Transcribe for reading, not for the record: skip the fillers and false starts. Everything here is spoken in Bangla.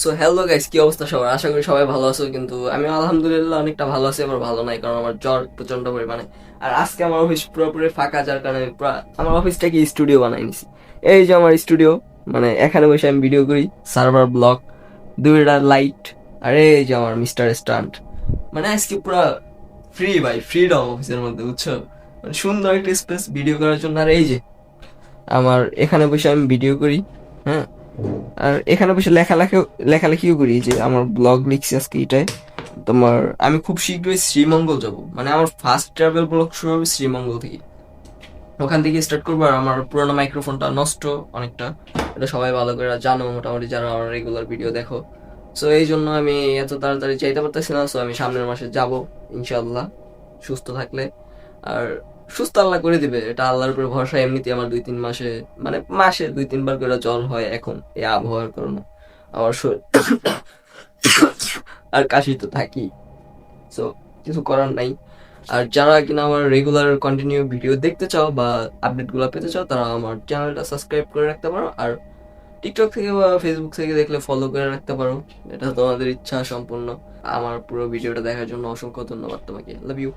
সো হ্যালো গাইস, কি অবস্থা সবার? আশা করি সবাই ভালো আছো। কিন্তু আমি আলহামদুলিল্লাহ অনেকটা ভালো আছি, আবার ভালো নাই, কারণ আমার জ্বর প্রচন্ড পরিমাণে। আর আজকে আমার অফিস পুরোপুরি ফাঁকা, যার কারণে আমি আমার অফিসটাকে স্টুডিও বানাই নিছি। এই যে আমার স্টুডিও, মানে এখানে বসে আমি ভিডিও করি, সার্ভার ব্লক, দুইটা লাইট, আর এই যে আমার মিস্টার স্টান্ট। মানে আজকে পুরো ফ্রি ভাই, ফ্রিডম অফিসের মধ্যে, বুঝছো? মানে সুন্দর একটা স্পেস ভিডিও করার জন্য। আর এই যে আমার এখানে বসে আমি ভিডিও করি, হ্যাঁ। আর এখানে বসে লেখালেখিও করি, যে আমার ব্লগ লিখছি আজকে এটাই। তোমার আমি খুব শীঘ্রই শ্রীমঙ্গল যাব, মানে আমার ফার্স্ট ট্রাভেল ব্লগ শুরু হবে শ্রীমঙ্গল থেকে। ওখান থেকে স্টার্ট করবো। আর আমার পুরোনো মাইক্রোফোনটা নষ্ট অনেকটা, এটা সবাই ভালো করে জানো, মোটামুটি যারা আমার রেগুলার ভিডিও দেখো। সো এই জন্য আমি এত তাড়াতাড়ি চাইতে পারতেছি না। সো আমি সামনের মাসে যাব ইনশাল্লাহ, সুস্থ থাকলে। আর সুস্থ আল্লাহ করে দিবে, এটা আল্লাহর উপরে ভরসা। এমনিতে আমার 2-3 মাসে, মানে মাসে 2-3 বার করে জ্বর হয় এখন এই আবহাওয়ার কারণে। আমার শরীর আর কাশি তো থাকি। সো কিছু করার নাই। আর যারা কিনা আমার রেগুলার কন্টিনিউ ভিডিও দেখতে চাও বা আপডেট গুলো পেতে চাও, তারা আমার চ্যানেলটা সাবস্ক্রাইব করে রাখতে পারো। আর টিকটক থেকে বা ফেসবুক থেকে দেখলে ফলো করে রাখতে পারো, এটা তোমাদের ইচ্ছা সম্পূর্ণ। আমার পুরো ভিডিওটা দেখার জন্য অসংখ্য ধন্যবাদ তোমাকে। Love you.